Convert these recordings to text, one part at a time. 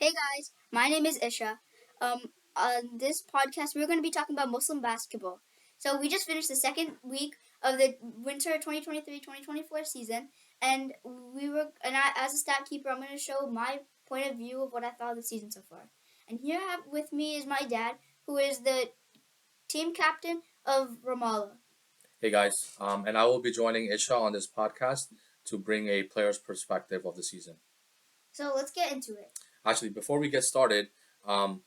Hey guys, my name is Isha. On this podcast, we're going to be talking about Muslim basketball. So we just finished the second week of the winter 2023-2024 season, as a stat keeper, I'm going to show my point of view of what I thought of the season so far. And here with me is my dad, who is the team captain of Ramallah. Hey guys, and I will be joining Isha on this podcast to bring a player's perspective of the season. So let's get into it. Actually, before we get started, um,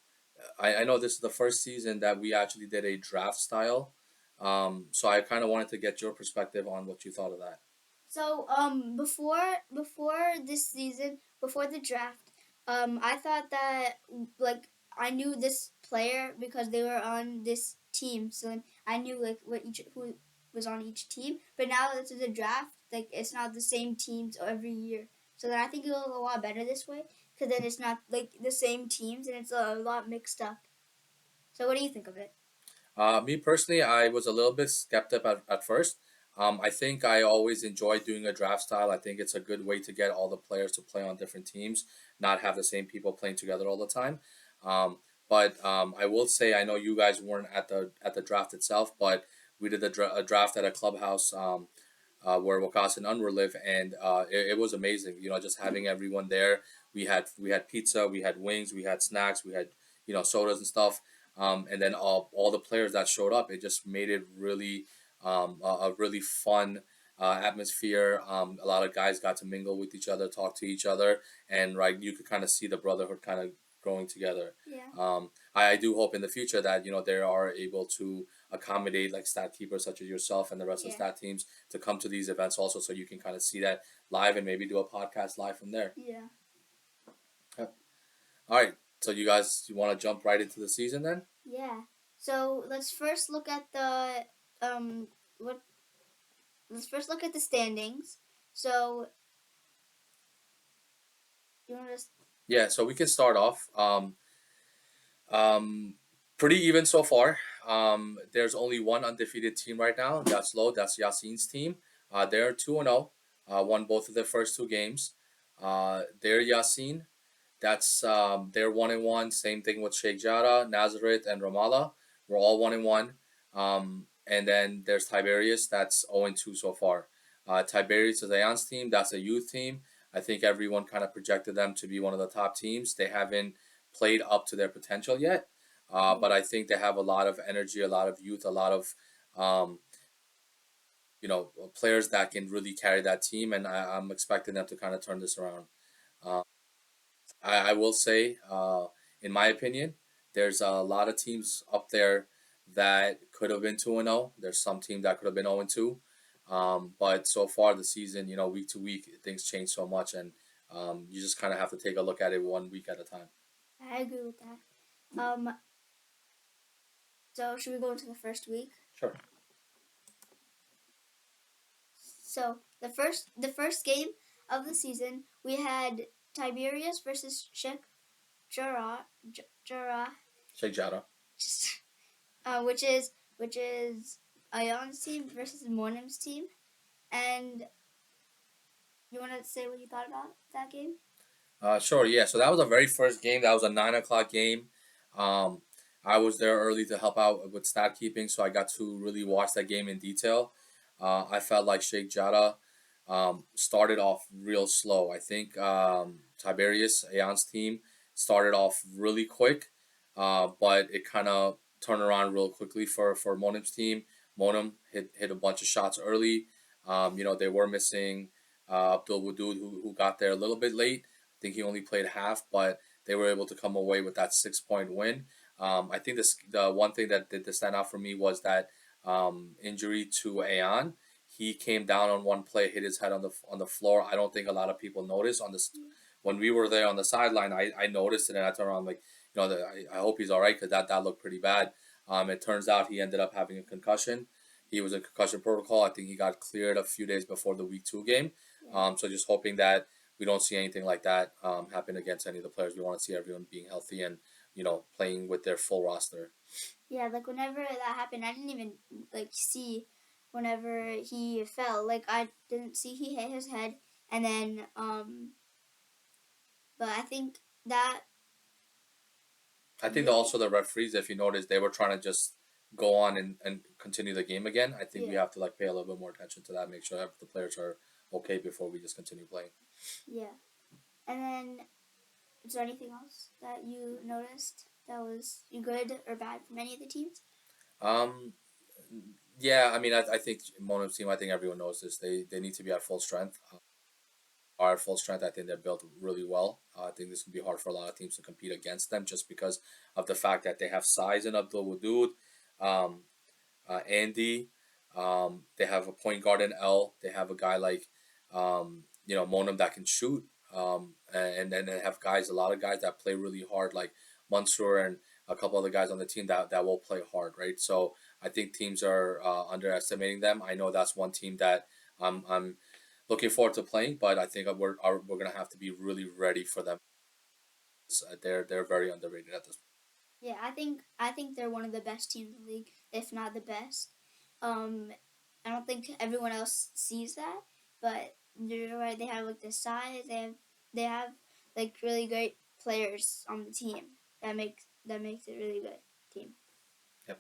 I know this is the first season that we actually did a draft style, so I kind of wanted to get your perspective on what you thought of that. So before this season, before the draft, I thought that like I knew this player because they were on this team, so I knew like who was on each team. But now that it's the draft, like it's not the same teams every year. So then I think it'll go a lot better this way because then it's not like the same teams and it's a lot mixed up. So what do you think of it? Me personally, I was a little bit skeptic at first. I think I always enjoy doing a draft style. I think it's a good way to get all the players to play on different teams, not have the same people playing together all the time. Um, but I will say I know you guys weren't at the draft itself, but we did a draft at a clubhouse where Wakas and Unwar live, and it was amazing. You know, just having everyone there. We had pizza, we had wings, we had snacks, we had sodas and stuff, and then all the players that showed up, it just made it really a really fun atmosphere. A lot of guys got to mingle with each other, talk to each other, and right, you could kind of see the brotherhood kind of growing together. Yeah. I do hope in the future that they are able to accommodate like stat keepers such as yourself and the rest of the Yeah. stat teams to come to these events also, so you can kind of see that live and maybe do a podcast live from there. Yeah. Yep. All right. So you want to jump right into the season then? Yeah. So um what let's first look at the standings. So you want to Yeah. So we can start off. Um, Pretty even so far. There's only one undefeated team right now. That's low. That's Yasin's team. They're 2-0. Won both of their first two games. They're Yasin. They're 1-1. Same thing with Sheikh Jarrah, Nazareth, and Ramallah. We're all 1-1. And then there's Tiberius. That's 0-2 so far. Tiberius is Ayan's team. That's a youth team. I think everyone kind of projected them to be one of the top teams. They haven't played up to their potential yet, but I think they have a lot of energy, a lot of youth, a lot of um, players that can really carry that team, and I'm expecting them to kind of turn this around. Uh, I will say, in my opinion, there's a lot of teams up there that could have been 2-0. There's some team that could have been 0-2. But so far the season, week to week, things change so much, and you just kind of have to take a look at it 1 week at a time. I agree with that. So should we go into the first week? Sure. So the first game of the season, we had Tiberius versus Sheikh Jarrah, Sheikh Jarrah. which is Ayon's team versus Monim's team. And you want to say what you thought about that game? Sure, yeah. So that was the very first game. That was a 9 o'clock game. Um, I was there early to help out with stat keeping, so I got to really watch that game in detail. I felt like Sheikh Jarrah started off real slow. I think Tiberius Ayan's team started off really quick, but it kind of turned around real quickly for Monim's team. Monim hit a bunch of shots early. They were missing Abdul Wadud, who got there a little bit late. I think he only played half, but they were able to come away with that 6 point win. I think the one thing that did stand out for me was that injury to Ayan. He came down on one play, hit his head on the floor. I don't think a lot of people noticed on this. When we were there on the sideline, I noticed it and I turned around like, I hope he's all right because that looked pretty bad. It turns out he ended up having a concussion. He was in concussion protocol. I think he got cleared a few days before the week 2 game. So just hoping that we don't see anything like that happen against any of the players. We want to see everyone being healthy and playing with their full roster. Yeah, like whenever that happened, I didn't even like see whenever he fell. Like I didn't see he hit his head, and then but I think that I think that Yeah, also the referees, if you notice, they were trying to just go on and continue the game again. I think we yeah, have to like pay a little bit more attention to that, make sure that the players are okay before we just continue playing. yeah. And then, is there anything else that you noticed that was good or bad from any of the teams? Um, yeah, I mean, I think Mona's team. I think everyone knows this. They need to be at full strength. Are at full strength. I think they're built really well. I think this will be hard for a lot of teams to compete against them just because of the fact that they have size in Abdul Wadud. Um, Andy. They have a point guard in L. They have a guy like Monum that can shoot. And then they have guys, a lot of guys that play really hard, like Mansour and a couple other guys on the team that will play hard, right? So I think teams are underestimating them. I know that's one team that I'm looking forward to playing, but I think we're gonna have to be really ready for them. They're very underrated at this. Yeah, I think they're one of the best teams in the league, if not the best. Um, I don't think everyone else sees that, but you're right. They have like the size. They have like really great players on the team that makes it really good team. Yep.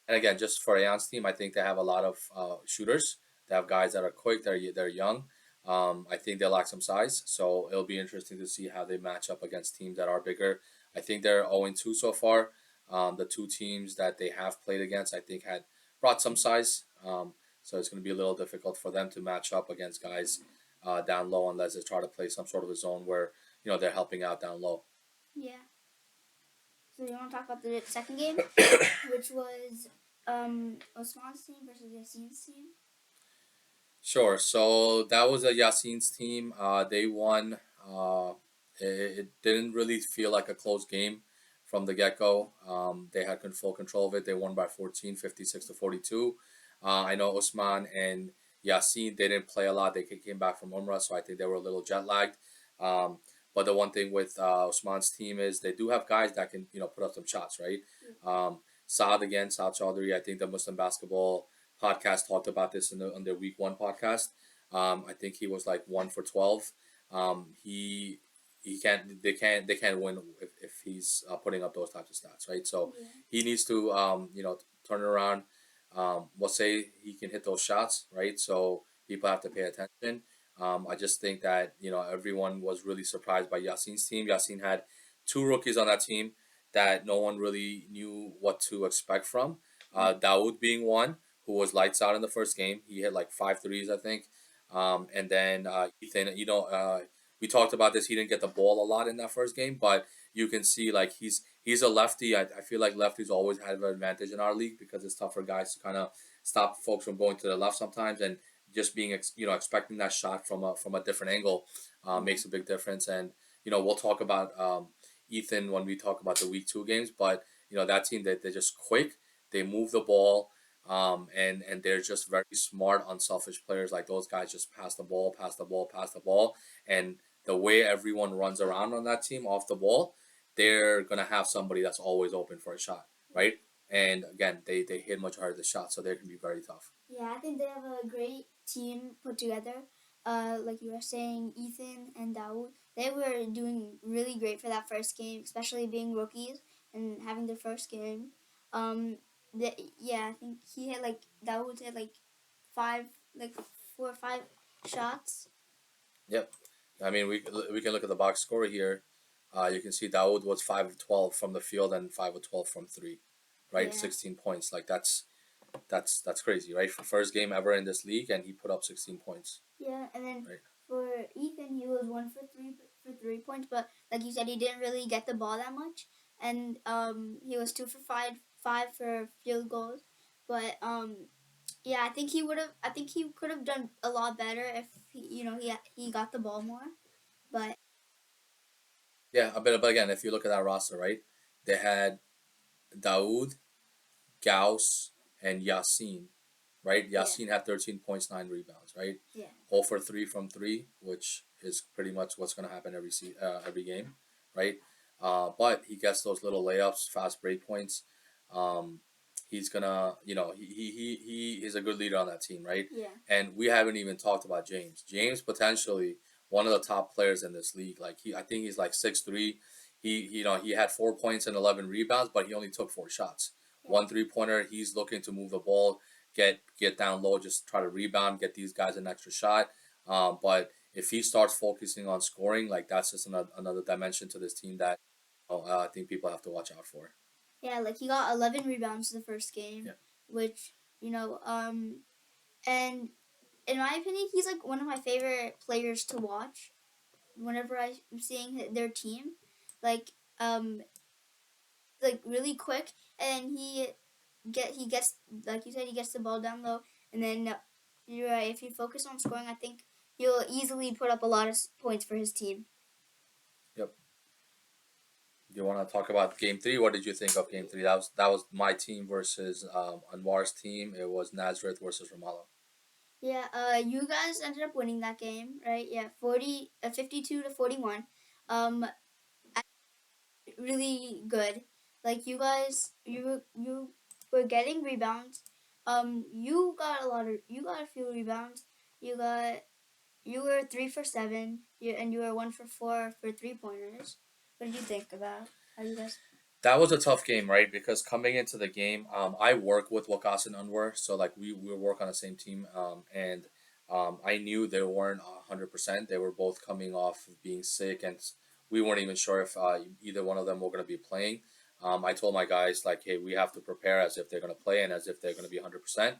And again, just for Aeon's team, I think they have a lot of shooters. They have guys that are quick. They're young. I think they lack some size, so it'll be interesting to see how they match up against teams that are bigger. I think they're 0-2 so far. The two teams that they have played against, I think, had brought some size. So it's going to be a little difficult for them to match up against guys down low unless they try to play some sort of a zone where they're helping out down low. Yeah. So you want to talk about the second game, which was Osman's team versus Yassine's team? Sure. So that was a Yassine's team. They won. It didn't really feel like a close game from the get go. They had full control of it. They won by 14, 56-42. I know Usman and Yassine, they didn't play a lot. They came back from Umrah, so I think they were a little jet lagged. Um, but the one thing with Usman's team is they do have guys that can put up some shots, right? Saad Chaudhry, I think the Muslim basketball podcast talked about this on their week one podcast. I think he was like 1 for 12. He can't they can't win if he's putting up those types of stats, right? So Yeah. he needs to turn it around. We'll say he can hit those shots, right? So people have to pay attention. I just think that everyone was really surprised by Yassine's team. Yassine had two rookies on that team that no one really knew what to expect from. Dawood being one who was lights out in the first game. He hit like 5 threes, I think. And then Ethan, we talked about this. He didn't get the ball a lot in that first game, but you can see like he's a lefty. I feel like lefties always have an advantage in our league because it's tough for guys to kind of stop folks from going to the left sometimes, and just being expecting that shot from a different angle makes a big difference. And we'll talk about Ethan when we talk about the week two games, but that team they're just quick. They move the ball. And they're just very smart, unselfish players. Like those guys just pass the ball, pass the ball, pass the ball, and the way everyone runs around on that team off the ball, they're gonna have somebody that's always open for a shot, right? And again, they hit much harder the shot, so they can be very tough. Yeah, I think they have a great team put together. Like you were saying, Ethan and Dawood, they were doing really great for that first game, especially being rookies and having their first game. Yeah, I think he had like Dawood had like five, like 4 or 5 shots. Yep. I mean, we can look at the box score here. You can see Dawood was 5 of 12 from the field and 5 of 12 from three, right? Yeah, 16 points. Like that's crazy, right? For first game ever in this league, and he put up 16 points, yeah, and then right? for Ethan, he was 1 for 3 points, but like you said, he didn't really get the ball that much, and he was 2 for 5 for field goals, but yeah, I think he would have. I think he could have done a lot better if he got the ball more, but Yeah, but again, if you look at that roster, right, they had Daoud, Gauss, and Yassine, right? yeah, Yassine had 13 points, 9 rebounds, right? yeah, 0 for 3 from three, which is pretty much what's going to happen every game, right? But he gets those little layups, fast break points. Um, he's gonna, he is a good leader on that team, right? yeah, And we haven't even talked about James. James potentially one of the top players in this league. Like I think he's like 6'3". he had 4 points and 11 rebounds, but he only took 4 shots. Yeah. One 3-pointer. He's looking to move the ball, get down low, just try to rebound, get these guys an extra shot. But if he starts focusing on scoring, like that's just another dimension to this team that I think people have to watch out for. Yeah, like he got 11 rebounds the first game, Yeah. which and in my opinion, he's like one of my favorite players to watch. Whenever I'm seeing their team, like um, like really quick, and he gets, like you said, he gets the ball down low, and then you're right. If you focus on scoring, I think he'll easily put up a lot of points for his team. Yep. You want to talk about game three? What did you think of game three? That was my team versus Anwar's team. It was Nazareth versus Ramallah. Yeah, you guys ended up winning that game, right? Yeah, 52 to 41. Um, really good. Like you were getting rebounds. You got a few rebounds. You got you were 3 for 7. And you were 1 for 4 for 3 pointers. What did you think about how you guys? That was a tough game, right? Because coming into the game, I work with Wakas and Anwar, so like we work on the same team, and I knew they weren't 100%. They were both coming off of being sick, and we weren't even sure if either one of them were going to be playing. I told my guys like, hey, we have to prepare as if they're going to play and as if they're going to be 100%.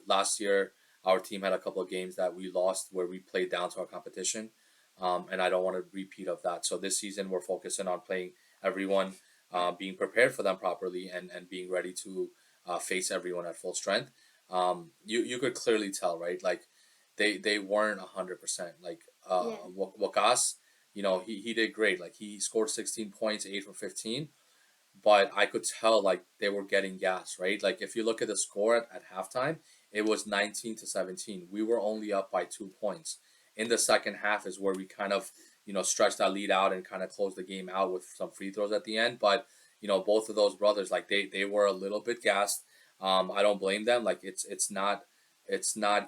Last year our team had a couple of games that we lost where we played down to our competition, and I don't want to repeat of that. So this season we're focusing on playing everyone, being prepared for them properly, and being ready to face everyone at full strength. You could clearly tell, right? Like they weren't 100%. Like Yeah. Wakas, he did great. Like he scored 16 points, 8 for 15, but I could tell like they were getting gas, right? Like if you look at the score at halftime, it was 19-17. We were only up by 2 points. In the second half is where we kind of, stretched that lead out and kind of closed the game out with some free throws at the end. But, both of those brothers, like they were a little bit gassed. I don't blame them. Like it's not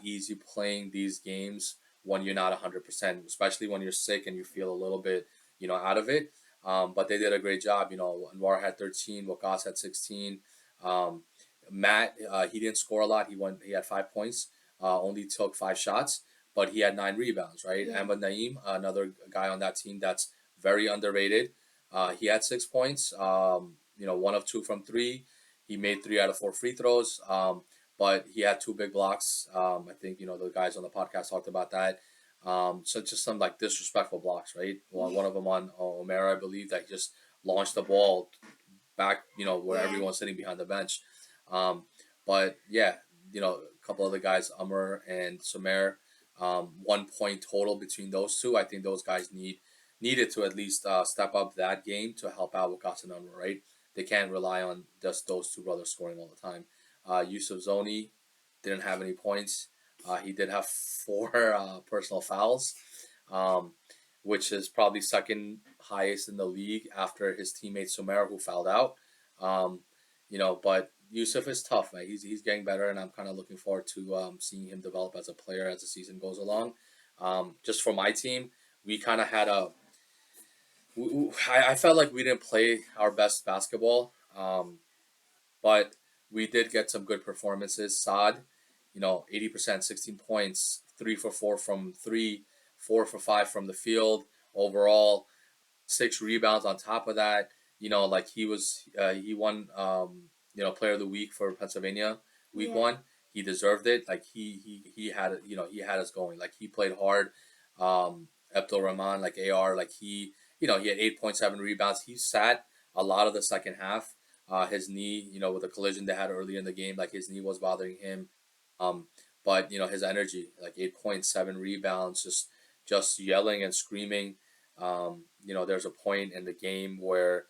easy playing these games when you're not 100%, especially when you're sick and you feel a little bit, out of it. But they did a great job. Anwar had 13, Wakas had 16. Um, Matt, he didn't score a lot. He had 5 points, only took 5 shots, but he had 9 rebounds, right? Yeah. Ahmad Naeem, another guy on that team that's very underrated. He had 6 points, 1 of 2 from three. He made 3 out of 4 free throws, but he had 2 big blocks. I think, the guys on the podcast talked about that. So just some like disrespectful blocks, right? One of them on Omer, I believe, that he just launched the ball back, where Yeah. everyone's sitting behind the bench. Um, but yeah, a couple other guys, Umar and Sumer, 1 point total between those two. I think those guys needed to at least step up that game to help out with Umar, right? They can't rely on just those two brothers scoring all the time. Yusuf Zoni didn't have any points. He did have 4 personal fouls, um, which is probably second highest in the league after his teammate Sumer, who fouled out. Um, but Yusuf is tough, man. He's getting better, and I'm kind of looking forward to seeing him develop as a player as the season goes along. Just for my team, we kind of had a. I felt like we didn't play our best basketball. But we did get some good performances. Saad, 80%, 16 points, 3 for 4 from three, 4 for 5 from the field. Overall, 6 rebounds on top of that. Like he won, player of the week for Pennsylvania week Yeah. 1. He deserved it. Like he had it, he had us going. Like he played hard. Abdul Rahman, like AR, like he had 8.7 rebounds. He sat a lot of the second half. His knee, with the collision they had earlier in the game, like his knee was bothering him. Um, but his energy, like 8.7 rebounds, just yelling and screaming. There's a point in the game where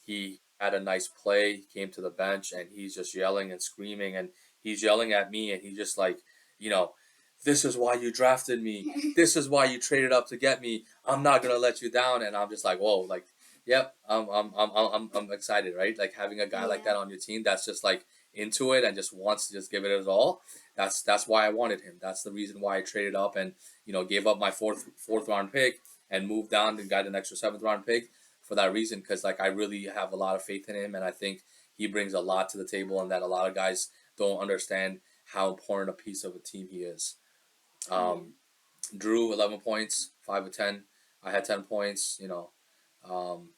he had a nice play. He came to the bench and he's just yelling and screaming, and he's yelling at me, and he's just like, you know, this is why you drafted me. This is why you traded up to get me. I'm not gonna let you down. And I'm just like, whoa, like, yep, I'm excited, right? Like having a guy like Yeah. that on your team that's just like into it and just wants to just give it his all. That's why I wanted him. That's the reason why I traded up and gave up my fourth round pick and moved down and got an extra 7th round pick for that reason, because like I really have a lot of faith in him, and I think he brings a lot to the table, and that a lot of guys don't understand how important a piece of a team he is. Yeah. Um, Drew 11 points, 5 of 10. I had 10 points. Um,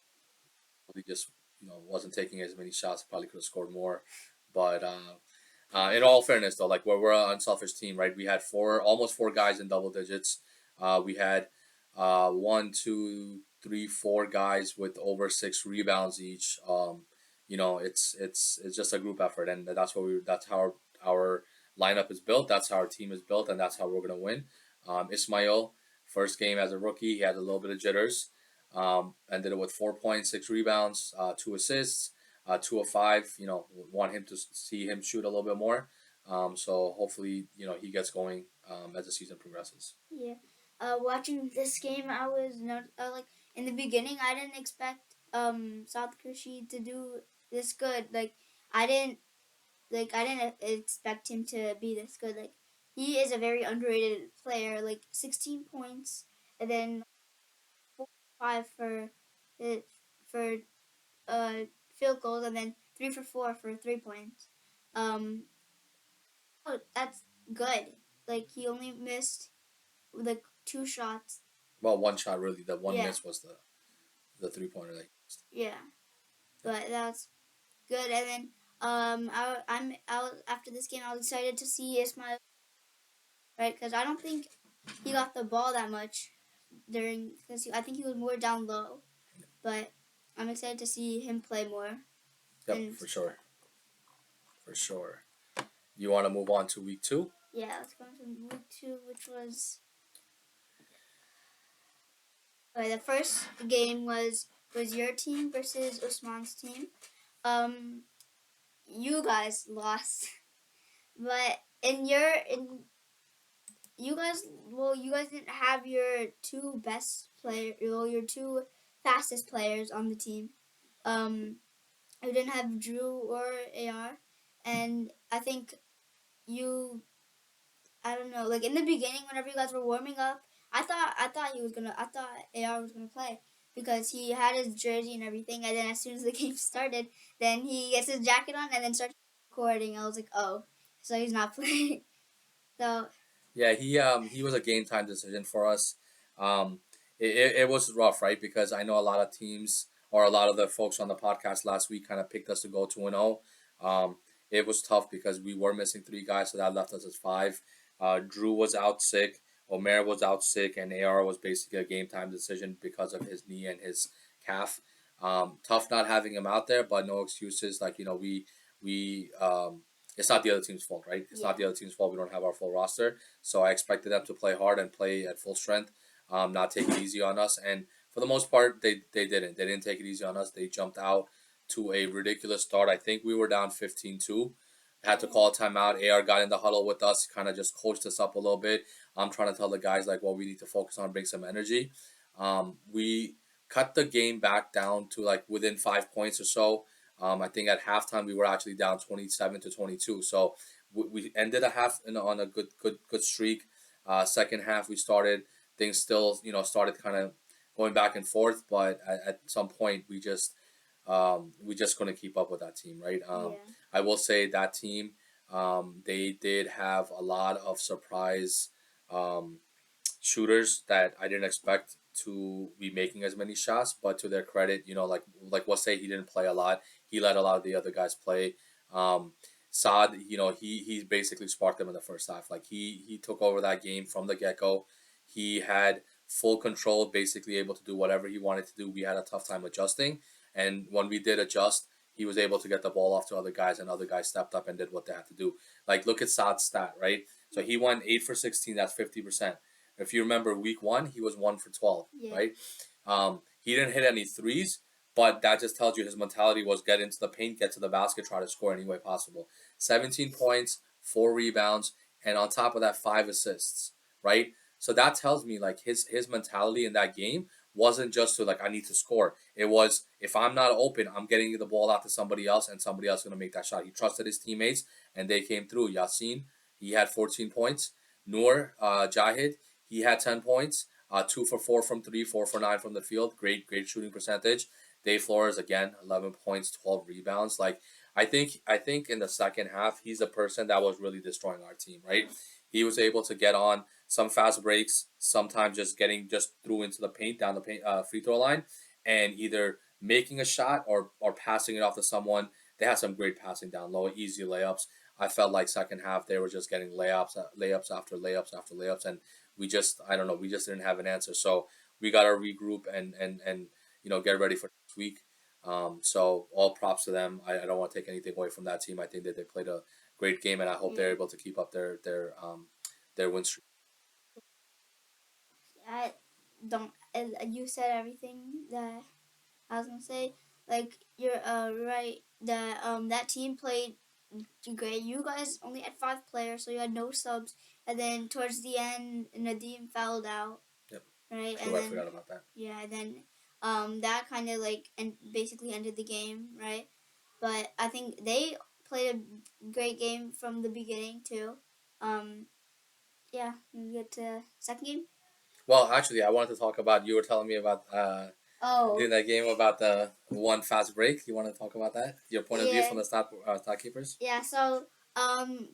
he just wasn't taking as many shots. Probably could have scored more, but in all fairness, though, like we're an unselfish team, right? We had almost four guys in double digits. We had one, two, three, four guys with over 6 rebounds each. It's just a group effort, and that's how our lineup is built. That's how our team is built, and that's how we're gonna win. Ismail, first game as a rookie, he had a little bit of jitters. Ended it with 4 points, 6 rebounds, 2 assists, 2 of 5. Want him to see him shoot a little bit more. So hopefully, he gets going as the season progresses. Yeah. Watching this game, I was not like in the beginning. I didn't expect South Kershi to do this good. I didn't expect him to be this good. Like he is a very underrated player. Like 16 points, and then 4 5 uh, for uh field goals, and then 3 for 4 for 3 points. Um, oh, that's good. Like he only missed like 2 shots. Well, one shot really. The one Yeah, miss was the 3 pointer. Like, yeah, yeah, but that's good. And then I was after this game I was excited to see Ismail, right, because I don't think he got the ball that much during because I think he was more down low, but I'm excited to see him play more. yep, And for sure, for sure. You want to move on to week two? yeah, let's go into week 2, which was the first game was your team versus Usman's team. Um, you guys lost, but in you guys didn't have your two best player, well, your two fastest players on the team. Um, you didn't have Drew or AR, and I think you I don't know. Like in the beginning, whenever you guys were warming up, I thought AR was gonna play because he had his jersey and everything. And then as soon as the game started, then he gets his jacket on and then starts recording. I was like, oh, so he's not playing. So Yeah, he was a game time decision for us. It was rough, right? Because I know a lot of teams or a lot of the folks on the podcast last week kind of picked us to go 2-0. It was tough because we were missing three guys, so that left us as five. Drew was out sick, Omer was out sick, and AR was basically a game time decision because of his knee and his calf. Tough not having him out there, but no excuses. Like we it's not the other team's fault, right? It's yeah, not the other team's fault. We don't have our full roster. So I expected them to play hard and play at full strength, not take it easy on us. And for the most part, they didn't. They didn't take it easy on us. They jumped out to a ridiculous start. I think we were down 15-2. Had to call a timeout. AR got in the huddle with us, kind of just coached us up a little bit. I'm trying to tell the guys like what we need to focus on, bring some energy. We cut the game back down to like within 5 points or so. I think at halftime we were actually down 27-22. So we ended a half on a good streak. Second half we started things still started kind of going back and forth, but at some point we just couldn't keep up with that team, right? yeah, I will say that team they did have a lot of surprise um, shooters that I didn't expect to be making as many shots. But to their credit, like what say he didn't play a lot. He let a lot of the other guys play. Um, Saad, he basically sparked them in the first half. Like he took over that game from the get go. He had full control, basically able to do whatever he wanted to do. We had a tough time adjusting, and when we did adjust, he was able to get the ball off to other guys, and other guys stepped up and did what they had to do. Like look at Saad's stat, right? So he went 8 for 16. That's 50%. If you remember week one, he was 1 for 12, yeah, right? He didn't hit any threes, but that just tells you his mentality was get into the paint, get to the basket, try to score any way possible. 17 points, 4 rebounds, and on top of that, 5 assists, right? So that tells me like his mentality in that game wasn't just to like I need to score. It was if I'm not open, I'm getting the ball out to somebody else, and somebody else is gonna make that shot. He trusted his teammates, and they came through. Yasin, he had 14 points. Noor Jahid, he had 10 points. 2 for 4 from three, 4 for 9 from the field. Great shooting percentage. Dave Flores again, 11 points, 12 rebounds. Like I think in the second half, he's the person that was really destroying our team. Right, he was able to get on some fast breaks, sometimes just getting just through into the paint, down the paint, free throw line, and either making a shot or passing it off to someone. They had some great passing down low, easy layups. I felt like second half they were just getting layups after layups after layups, and we just I don't know, we just didn't have an answer. So we got to regroup and get ready for next week. So all props to them. I don't want to take anything away from that team. I think that they played a great game, and I hope they're able to keep up their win streak. I don't. You said everything that I was gonna say. Like you're right that that team played great. You guys only had 5 players, so you had no subs. And then towards the end, Nadim fouled out, Yep. right? True, And I then forgot about that. yeah, and then that kind of like and basically ended the game, right? But I think they played a great game from the beginning too. Um, yeah, we get to second game. Well, actually, I wanted to talk about. You were telling me about Oh, during that game about the one fast break. You want to talk about that? Your point of view yeah, from the stat keepers. yeah. So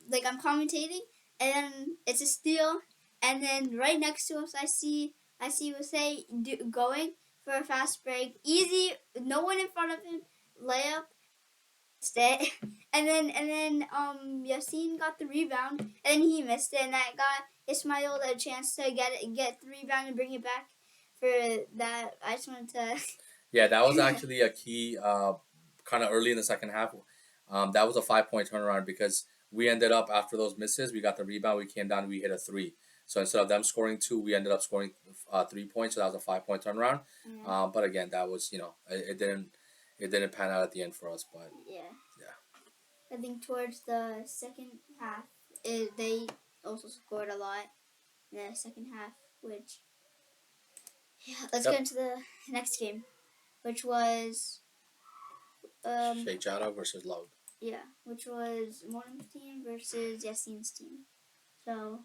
like I'm commentating, and then it's a steal, and then right next to us, I see Jose going for a fast break, easy, no one in front of him, layup, it, and then Yassine got the rebound, and then he missed it, and that got Ismail a chance to get the rebound and bring it back. For that, I just wanted to. Yeah, that was actually a key, kind of early in the second half. That was a 5 point turnaround because we ended up after those misses, we got the rebound, we came down, we hit a three. So instead of them scoring two, we ended up scoring 3 points. So that was a 5 point turnaround. Yeah. But again, that was it didn't pan out at the end for us. But Yeah. yeah, I think towards the second half, they also scored a lot in the second half, which yeah. Let's get yep. into the next game, which was um Shea Jada versus Loud. which was Morton's team versus Yassine's team. So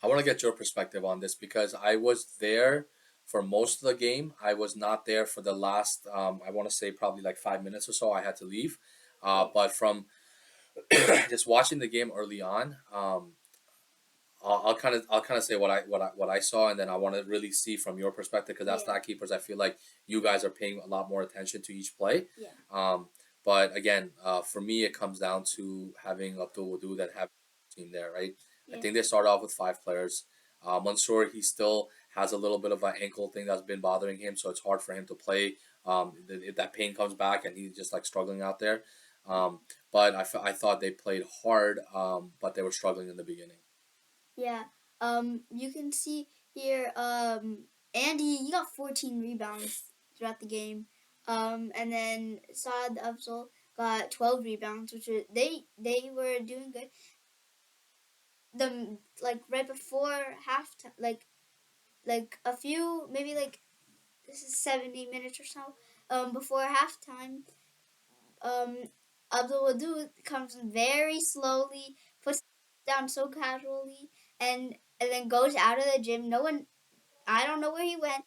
I want to get your perspective on this because I was there for most of the game. I was not there for the last. I want to say probably like 5 minutes or so. I had to leave. But from just watching the game early on, I'll kind of say what I saw, and then I want to really see from your perspective because as yeah, stat keepers, I feel like you guys are paying a lot more attention to each play. yeah, Um, but again, for me, it comes down to having Abdul Wadud and having a team there, right? I yeah, think they started off with 5 players. Mansour, he still has a little bit of an ankle thing that's been bothering him, so it's hard for him to play. If that pain comes back and he's just like struggling out there. Um, but I thought they played hard, but they were struggling in the beginning. yeah. You can see here, Andy, he got 14 rebounds throughout the game. And then Saad Afzal got 12 rebounds, which were, they were doing good. The like right before halftime, like a few maybe like this is 70 minutes or so. Before halftime, um, Abdul Wadud comes very slowly, puts down so casually, and then goes out of the gym. No one, I don't know where he went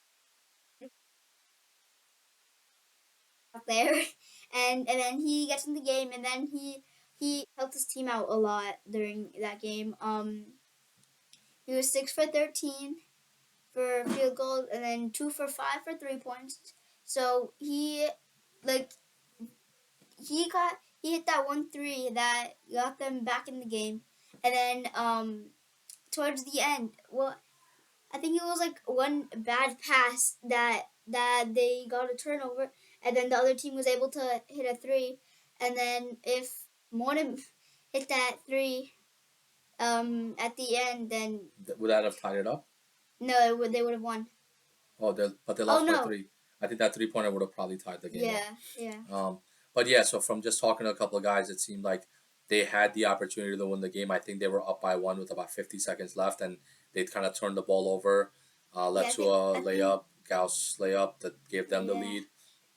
out there, and then he gets in the game, and then he helped his team out a lot during that game. He was 6 for 13 for field goal, and then 2 for 5 for 3 points. So like he hit that 1 3 that got them back in the game, and then towards the end, well, I think it was like one bad pass that they got a turnover, and then the other team was able to hit a three, and then if Morton hit that three at the end, then Would that have tied it up? no, they would have won. Oh, but they Oh lost by no, three. I think that 3 pointer would have probably tied the game up. yeah, yeah, But yeah, so from just talking to a couple of guys, it seemed like they had the opportunity to win the game. I think they were up by one with about 50 seconds left, and they kind of turned the ball over, led yeah. to a I think layup, Gauss layup that gave them the yeah, lead,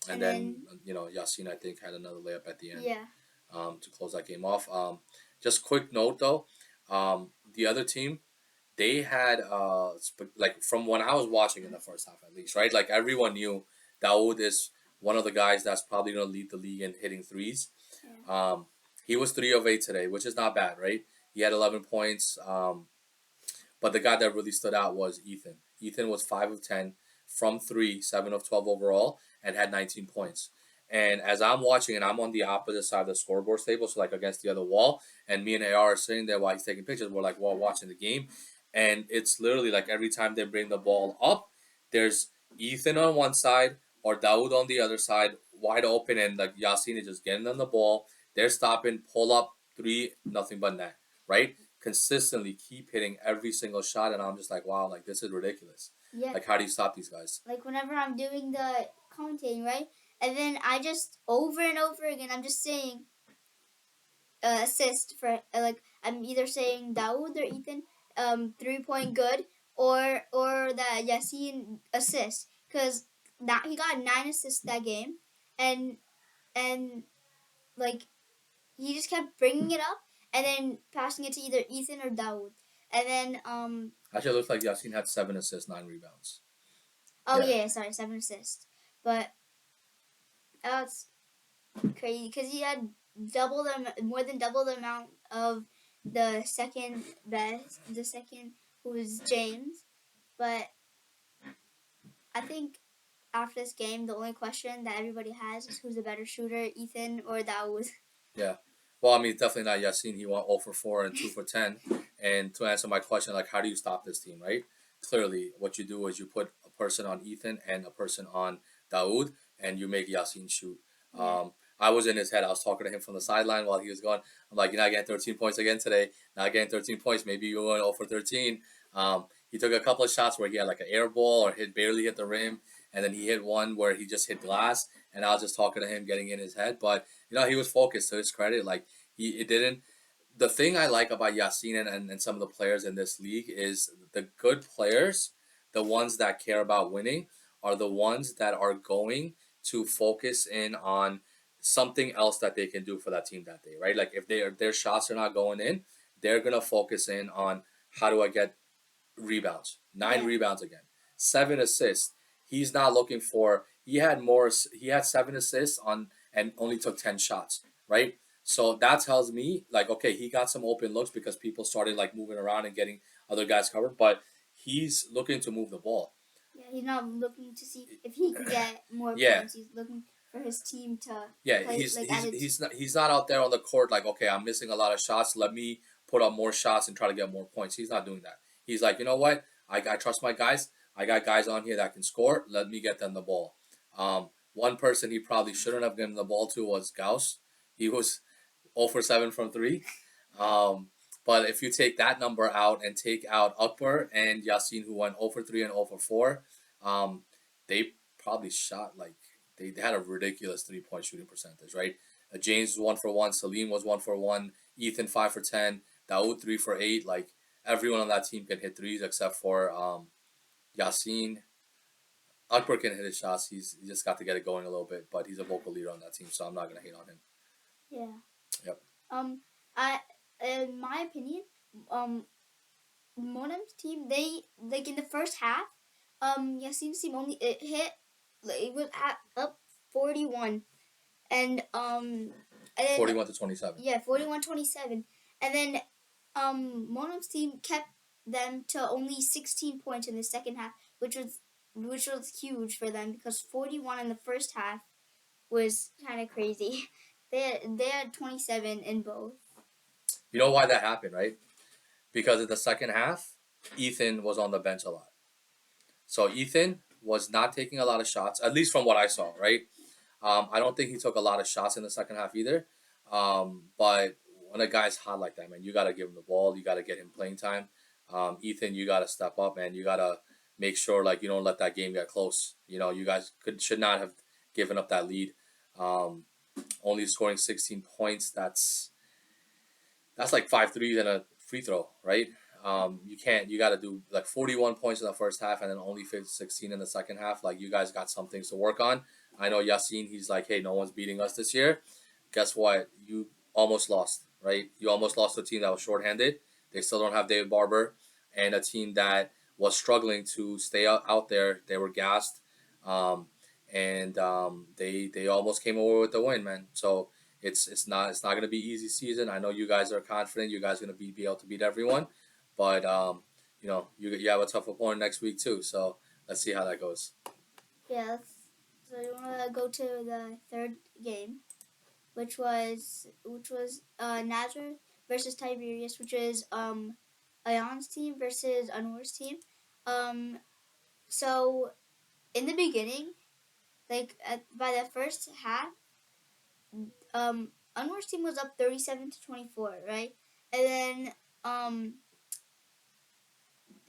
and and then then Yassine I think had another layup at the end, yeah, to close that game off. Just quick note though, the other team they had like from when I was watching in the first half at least, right? Like everyone knew Dawood is one of the guys that's probably gonna lead the league in hitting threes. Yeah. Um, he was 3 of 8 today, which is not bad, right? He had 11 points. But the guy that really stood out was Ethan. Ethan was 5 of 10 from three, 7 of 12 overall, and had 19 points. And as I'm watching, and I'm on the opposite side of the scoreboard table, so like against the other wall, and me and AR are sitting there while he's taking pictures. We're like, while watching the game, and it's literally like every time they bring the ball up, there's Ethan on one side or Dawood on the other side, wide open, and like Yasin is just getting them the ball. They're stopping, pull up three, nothing but net, right? Consistently keep hitting every single shot, and I'm just like, wow, like this is ridiculous. Yeah. Like, how do you stop these guys? Like whenever I'm doing the commentating, right? And then I just over and over again, I'm just saying assist for like I'm either saying Dawood or Ethan 3-point good or that Yasin assist because that he got 9 assists that game and and like he just kept bringing it up and then passing it to either Ethan or Dawood and then Actually, it looks like Yasin had 7 assists, 9 rebounds. oh Yeah, yeah sorry 7 assists but that's crazy because he had more than double the amount of the second best, the second who was James. But I think after this game, the only question that everybody has is who's a better shooter, Ethan or Dawood. yeah. Well, I mean, definitely not Yasin. He went 0 for 4 and 2 for 10. And to answer my question, like, how do you stop this team, right? Clearly, what you do is you put a person on Ethan and a person on Dawood, and you make Yasin shoot. Yeah. I was in his head. I was talking to him from the sideline while he was going. I'm like, you're not getting 13 points again today. Not getting 13 points. Maybe you're going 0 for 13. He took a couple of shots where he had like an air ball or barely hit the rim, and then he hit one where he just hit glass. And I was just talking to him, getting in his head. But he was focused. To his credit, like it didn't. The thing I like about Yasin and some of the players in this league is the good players, the ones that care about winning, are the ones that are going to focus in on something else that they can do for that team that day, right? Like if their shots are not going in, they're gonna focus in on how do I get rebounds, 9 rebounds again, 7 assists. He's not looking for. He had more. He had 7 assists on and only took 10 shots, right? So that tells me like okay, he got some open looks because people started like moving around and getting other guys covered, but he's looking to move the ball. Yeah, he's not looking to see if he can get more Yeah, points. He's looking for his team to yeah. play He's like he's at he's not he's not out there on the court like okay, I'm missing a lot of shots. Let me put up more shots and try to get more points. He's not doing that. He's like, you know what? I trust my guys. I got guys on here that can score. Let me get them the ball. One person he probably shouldn't have given the ball to was Gauss. He was 0 for 7 from three. Um, but if you take that number out and take out Akbar and Yasin, who went 0 for 3 and 0 for 4, um, they probably shot like they had a ridiculous 3 point shooting percentage, right? James was 1 for 1, Salim was 1 for 1, Ethan 5 for 10, Daoud 3 for 8. Like everyone on that team can hit threes except for Yasin. Akbar can hit his shots. He just got to get it going a little bit, but he's a vocal leader on that team, so I'm not gonna hate on him. yeah. Yep. I in my opinion, Monam's team they like in the first half, Yasin's team only it hit like, it was at up 41 and then 41-27. yeah 41-27 and then Monam's team kept them to only 16 points in the second half, which was huge for them because 41 in the first half was kind of crazy. They had 27 in both. You know why that happened, right? Because in the second half, Ethan was on the bench a lot. So Ethan was not taking a lot of shots, at least from what I saw, right? I don't think he took a lot of shots in the second half either. But when a guy's hot like that, man, you got to give him the ball. You got to get him playing time. Ethan, you got to step up, man. You got to make sure like you don't let that game get close. You guys should not have given up that lead. Um, Only scoring 16 points. That's like 5 threes and a free throw, right? You can't. You got to do like 41 points in the first half and then only 16 in the second half. Like you guys got some things to work on. I know Yasin. He's like, hey, no one's beating us this year. Guess what? You almost lost, right? You almost lost to a team that was shorthanded. They still don't have David Barber, and a team that was struggling to stay out there. They were gassed, um, and they almost came away with the win, man. So it's not gonna be easy season. I know you guys are confident. You guys are gonna be able to beat everyone, but you have a tough opponent next week too. So let's see how that goes. Yeah. So you want to go to the third game, which was Nazareth versus Tiberius, which is Ayon's team versus Anwar's team. Um, so in the beginning, by the first half, Anwar's team was up 37-24, right? And then um,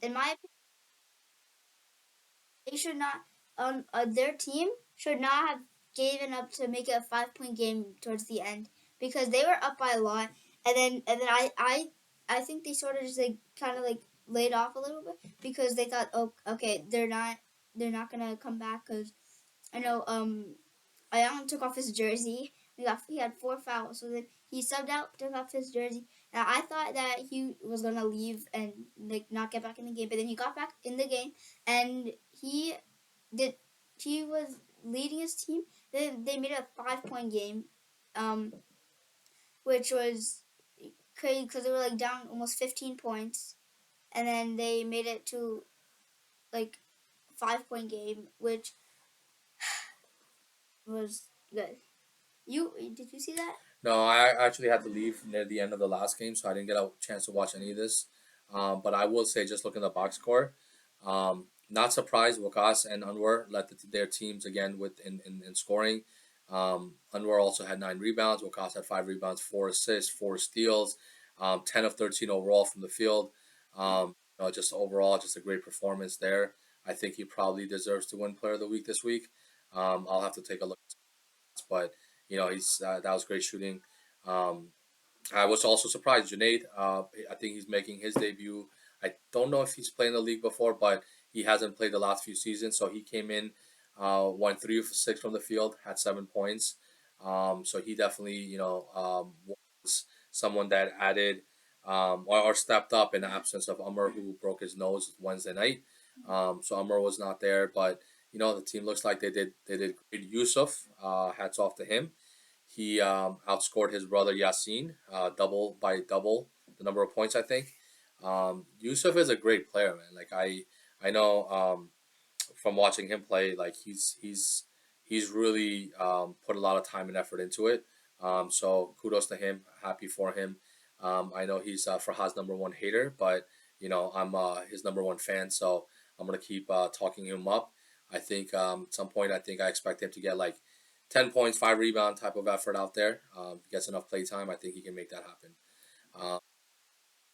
in my opinion, they should not their team should not have given up to make it a 5 point game towards the end because they were up by a lot, and then I think they sort of just like kind of like laid off a little bit because they thought, oh, okay, they're not gonna come back because I know Ayan took off his jersey. He had 4 fouls, so then he subbed out, took off his jersey. And I thought that he was gonna leave and like not get back in the game, but then he got back in the game and did. He was leading his team. Then they made it a 5 point game, um, which was crazy because they were like down almost 15 points, and then they made it to like 5 point game, which was good. You did you see that? No, I actually had to leave near the end of the last game, so I didn't get a chance to watch any of this. But I will say, just looking at the box score, not surprised. Wakas and Anwar led their teams again in scoring. Anwar also had 9 rebounds. Wakas had 5 rebounds, 4 assists, 4 steals, 10 of 13 overall from the field. Just overall, just a great performance there. I think he probably deserves to win Player of the Week this week. I'll have to take a look, but he's that was great shooting. Um, I was also surprised. Junaid, I think he's making his debut. I don't know if he's played in the league before, but he hasn't played the last few seasons. So he came in, went 3 of 6 from the field, had 7 points. So he definitely, was someone that added or stepped up in the absence of Umar, who broke his nose Wednesday night. So Umar was not there, but the team looks like they did great. Yusuf, hats off to him. He outscored his brother Yasin, double by double the number of points. I think Yusuf is a great player, man. Like I know from watching him play, like he's really put a lot of time and effort into it. So kudos to him. Happy for him. I know he's Farhad's #1 hater, but I'm his #1 fan. So I'm gonna keep talking him up. I think at some point I expect him to get like 10 points, 5 rebound type of effort out there. If he gets enough play time, I think he can make that happen. Um,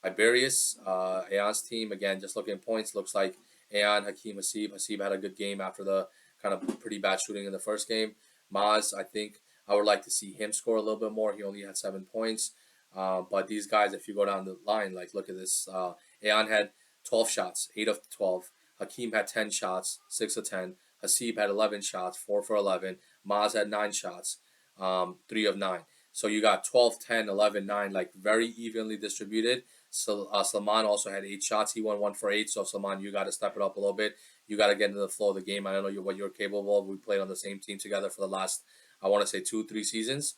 Iberius, Ayan's team, again, just looking at points, looks like Ayan, Hakeem, Hasib. Hasib had a good game after the kind of pretty bad shooting in the first game. Maz, I think I would like to see him score a little bit more. He only had 7 points. But these guys, if you go down the line, like look at this. Ayan had 12 shots, 8 of 12. Hakeem had 10 shots, 6 of 10. Hasib had 11 shots, 4 for 11. Maz had 9 shots, 3 of 9. So you got 12, 10, 11, 9, like very evenly distributed. So Salman also had 8 shots. He won 1 for 8. So Salman, you got to step it up a little bit. You got to get into the flow of the game. I don't know what you're capable of. We played on the same team together for the last, I want to say 2, 3 seasons.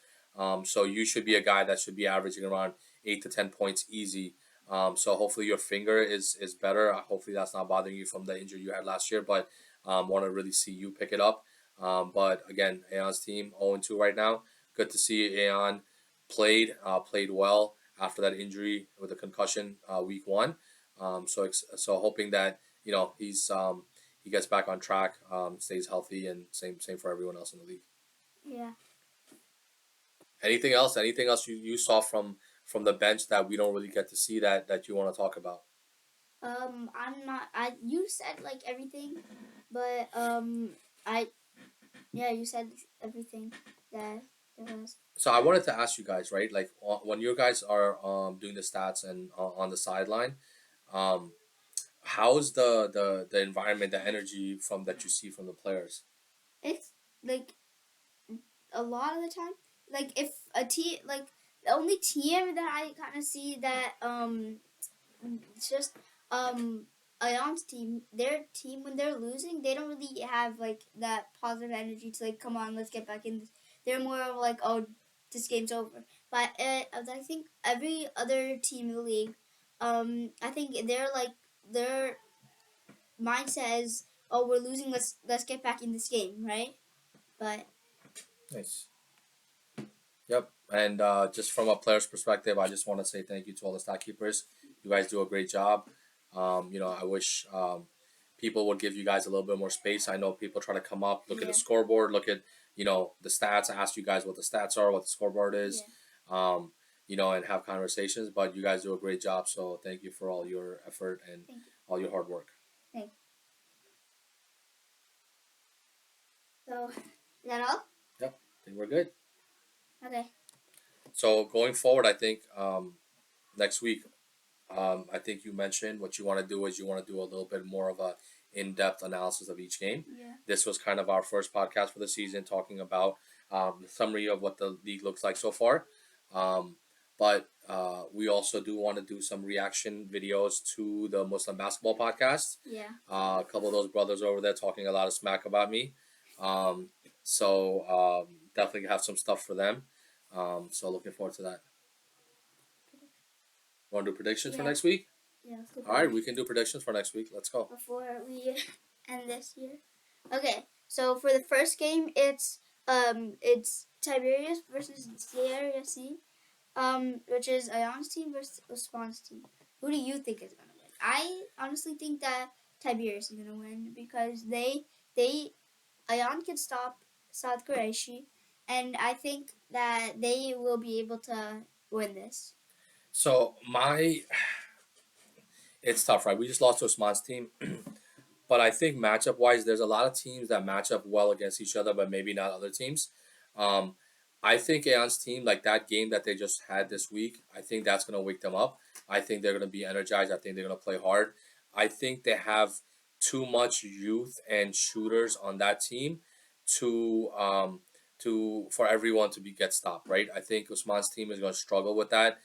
So you should be a guy that should be averaging around 8 to 10 points easy. So hopefully your finger is better. Hopefully that's not bothering you from the injury you had last year. But want to really see you pick it up. But again, Aeon's team 0-2 right now. Good to see Aeon played well after that injury with a concussion week 1. So hoping that he gets back on track, stays healthy, and same for everyone else in the league. Yeah. Anything else? Anything else you saw from the bench that we don't really get to see that you want to talk about? I'm not. You said like everything, but I yeah, you said everything that there was. So I wanted to ask you guys, right? Like when you guys are doing the stats and on the sideline, um, how's the environment, the energy from that you see from the players? It's like a lot of the time. Like if a team, like the only team that I kind of see that it's just Ayon's team, their team, when they're losing, they don't really have like that positive energy to like, come on, let's get back in this. They're more of like, oh, this game's over. But I think every other team in the league, I think they're like, their mindset is, oh, we're losing, let's get back in this game, right? But Nice. Yep. And just from a player's perspective, I just want to say thank you to all the stat keepers. You guys do a great job. I wish people would give you guys a little bit more space. I know people try to come up, look at the scoreboard, look at the stats. I ask you guys what the stats are, what the scoreboard is, and have conversations. But you guys do a great job. So thank you for all your effort and all your hard work. Thank you. So, is that all? Yep. I think we're good. Okay. So going forward, I think next week, I think you mentioned what you want to do is you want to do a little bit more of a in-depth analysis of each game. Yeah. This was kind of our first podcast for the season, talking about the summary of what the league looks like so far. But we also do want to do some reaction videos to the Muslim basketball podcast. Yeah. A couple of those brothers over there talking a lot of smack about me. Definitely have some stuff for them. So looking forward to that. Want to do predictions for next week? Yeah. All right, we can do predictions for next week. Let's go. Before we end this year. Okay, so for the first game, it's Tiberius versus Sierra C, which is Ayon's team versus Usman's team. Who do you think is gonna win? I honestly think that Tiberius is gonna win because Ayan can stop South Qureshi, and I think that they will be able to win this. So it's tough, right? We just lost to Usman's team. But I think matchup wise, there's a lot of teams that match up well against each other, but maybe not other teams. Um, I think Aeon's team, like that game that they just had this week, I think that's going to wake them up. I think they're going to be energized. I think they're going to play hard. I think they have too much youth and shooters on that team to for everyone to get stopped. Right? I think Usman's team is going to struggle with that.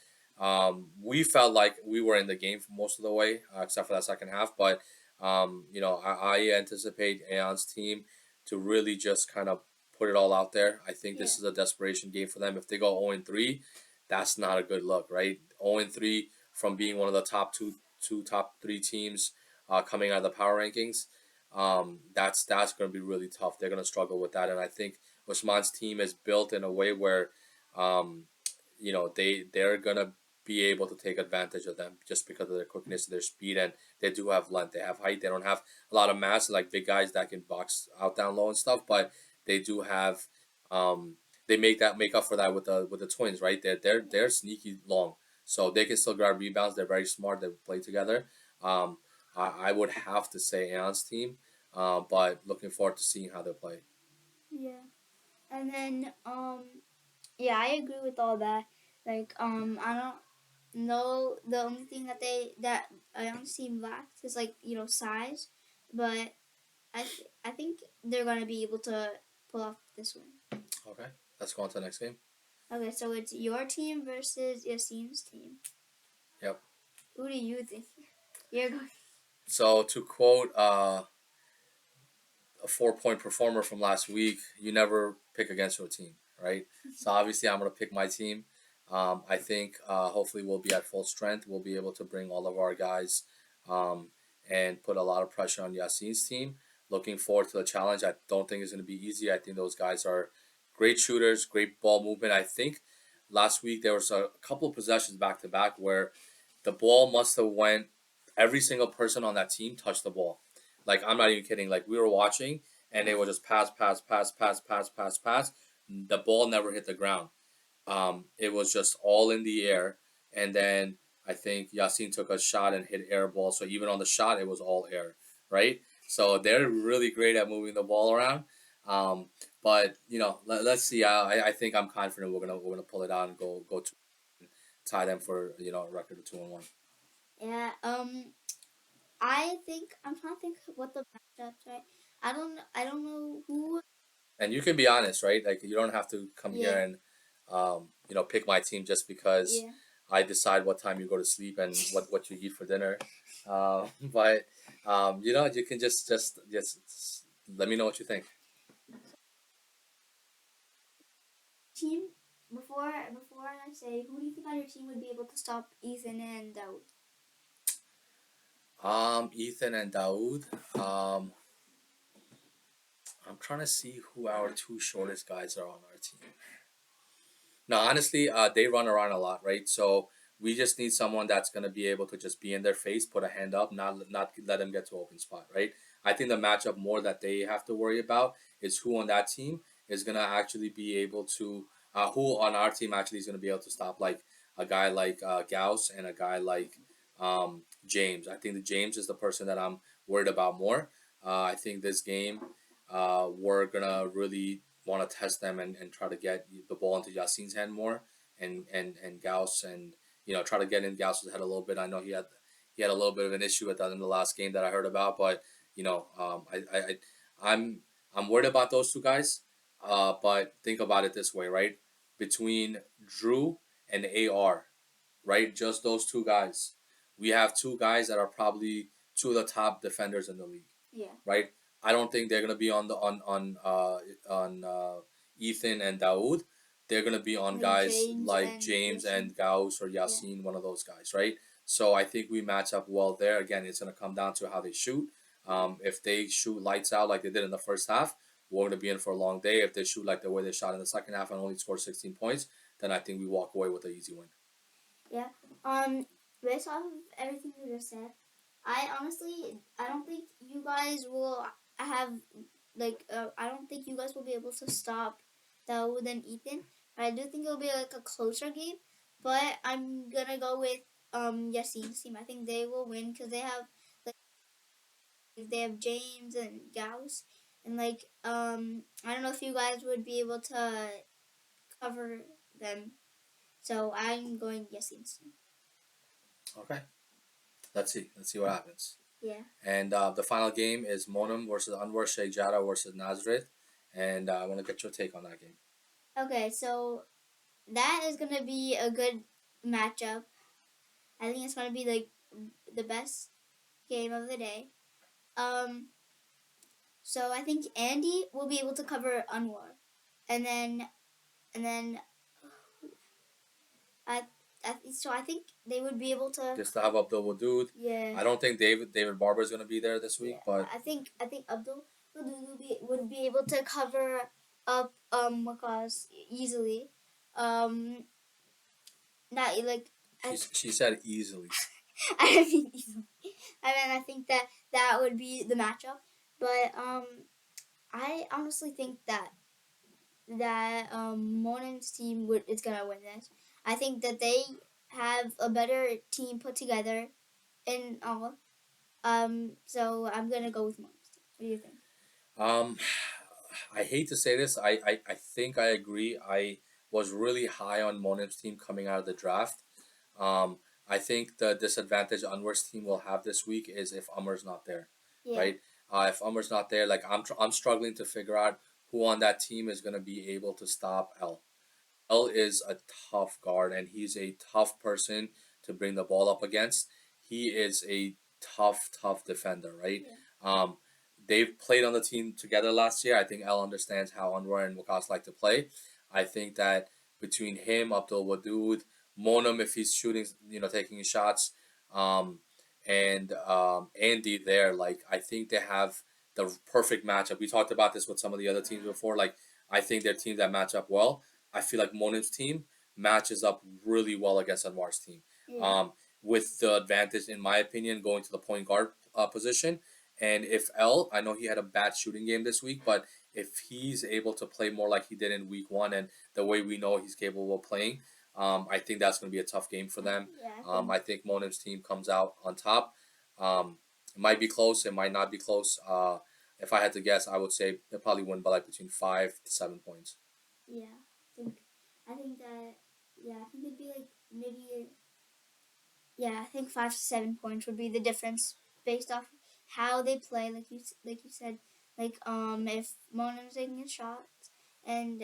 We felt like we were in the game for most of the way, except for that second half, but. I anticipate Aeon's team to really just kind of put it all out there. I think this is a desperation game for them. If they go 0-3, that's not a good look, right? 0-3 from being one of the top top three teams coming out of the power rankings. That's going to be really tough. They're going to struggle with that, and I think Usman's team is built in a way where, they're going to be able to take advantage of them just because of their quickness, their speed, and they do have length. They have height. They don't have a lot of mass like big guys that can box out down low and stuff, but they do have. They make up for that with the twins, right? They're sneaky long, so they can still grab rebounds. They're very smart. They play together. I would have to say Aeon's team, but looking forward to seeing how they play. Yeah, and then yeah, I agree with all that. Like I don't. No, the only thing that Ion's team lacks is like size, but I think they're gonna be able to pull off this win. Okay, let's go on to the next game. Okay, so it's your team versus Yassine's team. Yep. Who do you think you're going? So to quote a 4-point performer from last week, you never pick against your team, right? So obviously I'm gonna pick my team. I think hopefully we'll be at full strength. We'll be able to bring all of our guys and put a lot of pressure on Yassine's team. Looking forward to the challenge. I don't think it's going to be easy. I think those guys are great shooters, great ball movement. I think last week there was a couple of possessions back to back where the ball must have went. Every single person on that team touched the ball. Like I'm not even kidding. Like we were watching and they would just pass. The ball never hit the ground. It was just all in the air, and then I think Yassine took a shot and hit air ball. So even on the shot, it was all air, right? So they're really great at moving the ball around. But let's see. I think I'm confident we're gonna pull it out and go to tie them for a record of 2-1. Yeah. I think I'm trying to think what the matchups. Right. I don't know who. And you can be honest, right? Like you don't have to come here and pick my team just because I decide what time you go to sleep and what you eat for dinner. But you can just let me know what you think. Team before I say, who do you think on your team would be able to stop Ethan and Daud? Ethan and Daoud. I'm trying to see who our two shortest guys are on our team. No, honestly, they run around a lot, right? So we just need someone that's gonna be able to just be in their face, put a hand up, not let them get to open spot, right? I think the matchup more that they have to worry about is who on that team is gonna actually be able to, who on our team actually is gonna be able to stop like a guy like Gauss and a guy like James. I think the James is the person that I'm worried about more. I think this game, we're gonna really want to test them and try to get the ball into Yassine's hand more and Gauss and try to get in Gauss's head a little bit. I know he had a little bit of an issue with that in the last game that I heard about, but I'm I'm worried about those two guys. But think about it this way, right? Between Drew and AR, right? Just those two guys. We have two guys that are probably two of the top defenders in the league, Yeah. right? I don't think they're gonna be on Ethan and Daoud. They're gonna be on Like guys James like and James Yasin. and Gauss or Yeah. Yassine, one of those guys, right? So I think we match up well there. Again, it's gonna come down to how they shoot. If they shoot lights out like they did in the first half, we're gonna be in for a long day. If they shoot like the way they shot in the second half and only score 16 points, then I think we walk away with an easy win. Yeah. Um, Based off of everything you just said, I don't think you guys will have I don't think you guys will be able to stop Dawood and Ethan. I do think it'll be like a closer game, but I'm gonna go with Yassine's team. I think they will win because like they have James and Gauss, and I don't know if you guys would be able to cover them. So I'm going Yassine's team. Okay, let's see what happens. Yeah. And the final game is Monum versus Anwar Sheikh Jarrah versus Nazareth. And I want to get your take on that game. Okay, so that is gonna be a good matchup. I think it's gonna be like the best game of the day. Um, so I think Andy will be able to cover Anwar, and then I, I think they would be able to. Just to have Abdul Wadud. Yeah. I don't think David Barber is going to be there this week, Yeah, but I think Abdul would be able to cover up Makas easily. Um, Not like she said easily. I mean easily. I think that would be the matchup, but I honestly think that Monen's team is gonna win this. I think that they have a better team put together in all. So I'm gonna go with Monen's team. What do you think? Um, I hate to say this. I think I agree. I was really high on Monim's team coming out of the draft. Um, I think the disadvantage Anwar's team will have this week is if Amar's not there, Yeah. right? If Amar's not there, like I'm struggling to figure out who on that team is going to be able to stop L. L is a tough guard and he's a tough person to bring the ball up against. He is a tough defender, right? Yeah. They've played on the team together last year. I think L understands how Anwar and Wakas like to play. I think that between him, Abdul Wadud, Monum, if he's shooting, taking shots, um, and Andy there, like I think they have the perfect matchup. We talked about this with some of the other teams before. Like I think they're teams that match up well. I feel like Monim's team matches up really well against Anwar's team. Yeah. With the advantage, in my opinion, going to the point guard position. And if L, I know he had a bad shooting game this week, but if he's able to play more like he did in week one and the way we know he's capable of playing, I think that's going to be a tough game for them. Yeah. I think Monim's team comes out on top. It might be close, it might not be close. If I had to guess, I would say they'll probably win by like between 5 to 7 points. Yeah. I think that I think it'd be like maybe I think 5 to 7 points would be the difference based off how they play. Like you said, if Mona's taking a shot, and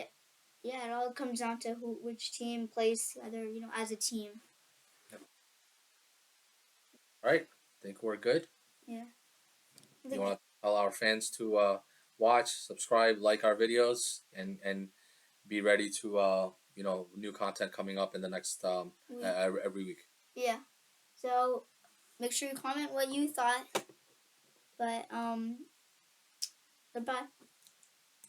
it all comes down to which team plays together, as a team. Yep. All right. think we're good. Yeah. You want to tell our fans to watch, subscribe, like our videos, and be ready to new content coming up in the next every week. Yeah. So make sure you comment what you thought. But goodbye.